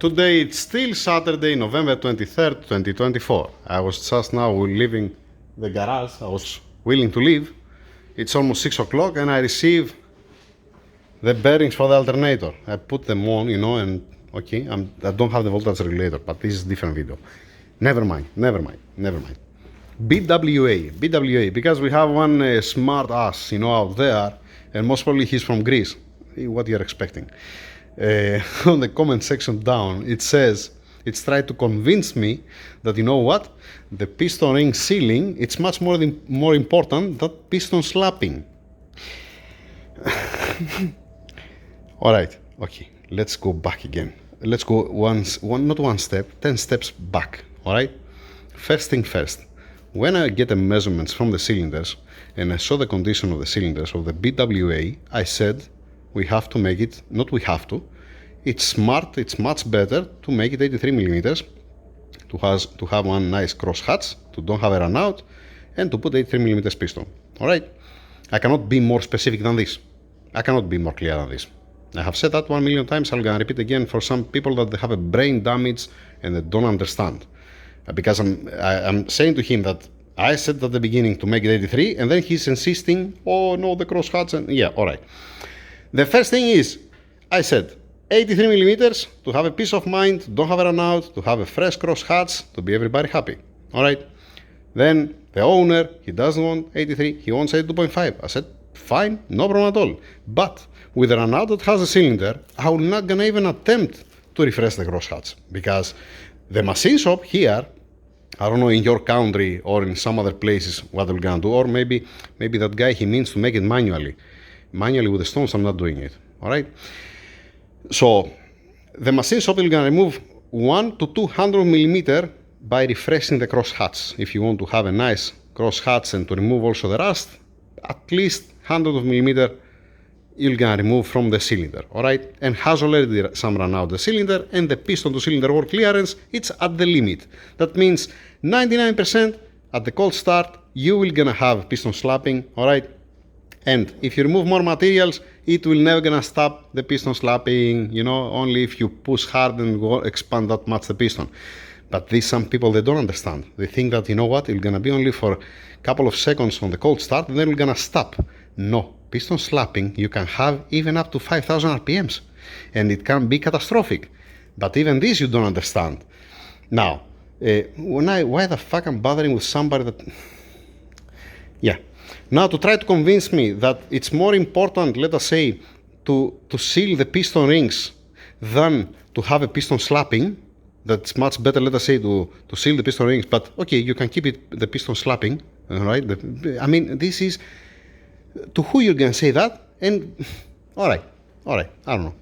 Today it's still Saturday, November 23rd, 2024. I was just now leaving the garage. I was willing to leave. It's almost 6 o'clock and I receive the bearings for the alternator. I put them on, and okay, I don't have the voltage regulator, but this is a different video. Never mind. BWA, because we have one smart ass, out there, and most probably he's from Greece. What you're expecting? On the comment section down, it says, it's tried to convince me that, the piston ring sealing, it's much more important than piston slapping. All right, okay, let's go back again. Let's go not one step, 10 steps back, all right? First thing first, when I get the measurements from the cylinders and I saw the condition of the cylinders of the BWA, I said, it's smart, it's much better to make it 83 millimeters, to have one nice cross hatch, to don't have a run out, and to put 83 millimeters piston. All right, I cannot be more specific than this. I cannot be more clear than this. I have said that 1 million times. I'm gonna repeat again for some people that they have a brain damage and they don't understand. Because I'm saying to him that I said at the beginning to make it 83, and then he's insisting, oh no, the cross hatch, and yeah, all right. The first thing is, I said 83 millimeters to have a peace of mind, don't have a run out, to have a fresh cross hatch, to be everybody happy. All right. Then the owner, he doesn't want 83, he wants 82.5. I said, fine, no problem at all. But with a run out that has a cylinder, I'm not gonna even attempt to refresh the cross hatch, because the machine shop here, I don't know in your country or in some other places what they're gonna do, or maybe that guy, he means to make it manually. Manually with the stones, I'm not doing it. All right. So the machine shop is gonna remove 1 to 200 millimeter by refreshing the cross hatch. If you want to have a nice cross hatch and to remove also the rust, at least 100 of millimeter you're gonna remove from the cylinder. All right, and has already some run out the cylinder, and the piston to cylinder wall clearance, it's at the limit. That means 99% at the cold start you will gonna have piston slapping. All right. And if you remove more materials, it will never gonna stop the piston slapping, only if you push hard and go expand that much the piston. But some people, they don't understand. They think that, it's gonna be only for a couple of seconds on the cold start and then we're gonna stop. No, piston slapping, you can have even up to 5,000 RPMs and it can be catastrophic. But even this you don't understand. Now, why the fuck I'm bothering with somebody that, yeah. Now, to try to convince me that it's more important, let us say, to seal the piston rings than to have a piston slapping, that's much better, let us say, to seal the piston rings, but okay, you can keep the piston slapping, all right? This is, to who you're going to say that? And, all right, I don't know.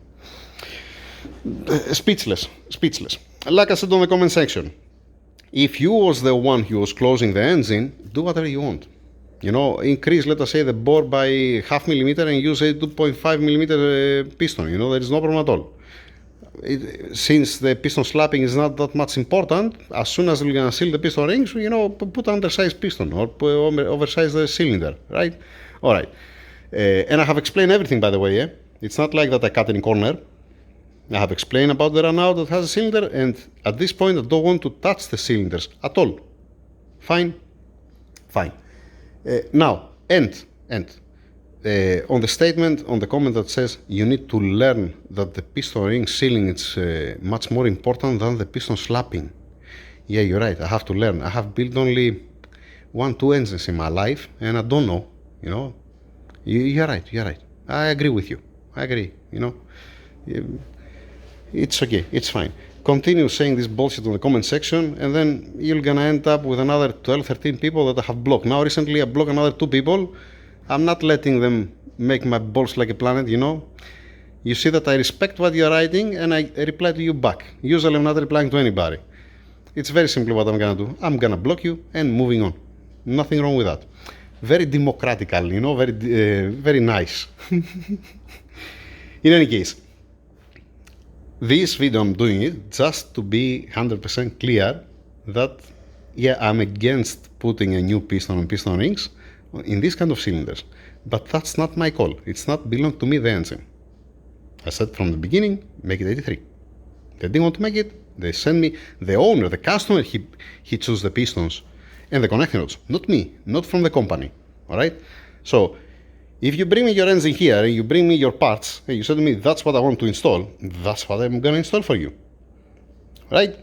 Speechless. Like I said on the comment section, if you was the one who was closing the engine, do whatever you want. Increase, let us say, the bore by 0.5 millimeter and use a 2.5 millimeter piston. There is no problem at all. Since the piston slapping is not that much important, as soon as we're gonna seal the piston rings, put undersized piston or oversize the cylinder, right? All right. And I have explained everything, by the way. Yeah? It's not like that I cut any corner. I have explained about the run out that has a cylinder, and at this point I don't want to touch the cylinders at all. Fine. Now, on the statement, on the comment that says you need to learn that the piston ring sealing is much more important than the piston slapping. Yeah, you're right. I have to learn. I have built only 1-2 engines in my life, and I don't know. You're right. I agree with you. I agree. It's okay. It's fine. Continue saying this bullshit on the comment section, and then you're gonna end up with another 12-13 people that I have blocked. Now recently I blocked another 2 people. I'm not letting them make my balls like a planet, You see that I respect what you're writing and I reply to you back. Usually I'm not replying to anybody. It's very simple what I'm gonna do. I'm gonna block you and moving on. Nothing wrong with that. Very democratical, very nice. In any case, this video I'm doing it just to be 100% clear that, yeah, I'm against putting a new piston on piston rings in this kind of cylinders. But that's not my call. It's not belong to me, the engine. I said from the beginning, make it 83. They didn't want to make it. They sent me, the owner, the customer, he chose the pistons and the connecting rods, not me, not from the company. All right? So if you bring me your engine here and you bring me your parts and you say to me, that's what I want to install, that's what I'm going to install for you. Right?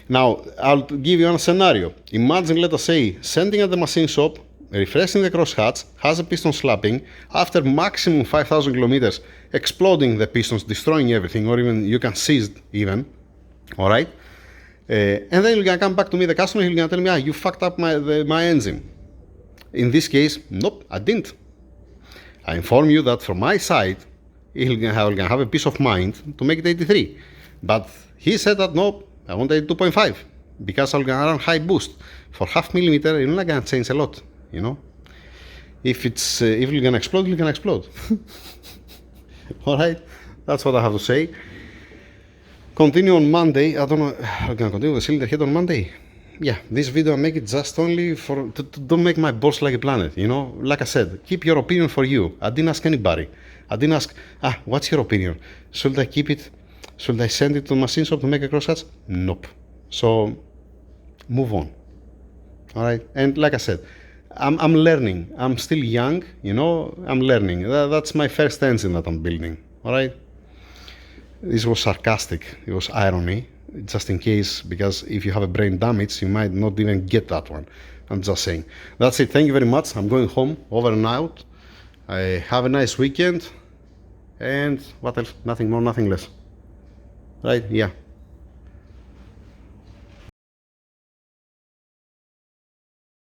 Now, I'll give you a scenario. Imagine, let us say, sending at the machine shop, refreshing the crosshatch, has a piston slapping, after maximum 5,000 kilometers, exploding the pistons, destroying everything, or even you can seize it even. All right? And then you're going to come back to me, the customer, he's going to tell me, you fucked up my engine. In this case, nope, I didn't. I inform you that from my side, he's going to have a peace of mind to make it 83. But he said that, no, I want 82.5 because I'm going to run high boost. For half millimeter, you're not going to change a lot, you know. If you're going to explode, you're going to explode. All right, that's what I have to say. Continue on Monday. I don't know. I'm going to continue with the cylinder head on Monday. Yeah, this video I make it just only to don't make my boss like a planet, you know. Like I said, keep your opinion for you. I didn't ask anybody. I didn't ask, what's your opinion? Should I keep it? Should I send it to the machine shop to make a crosshatch? Nope. So move on. All right. And like I said, I'm learning. I'm still young, you know. I'm learning. That's my first engine that I'm building. All right. This was sarcastic. It was irony, just in case, because if you have a brain damage, you might not even get that one. I'm just saying. That's it. Thank you very much. I'm going home, over and out. I have a nice weekend. And what else? Nothing more, nothing less. Right? Yeah.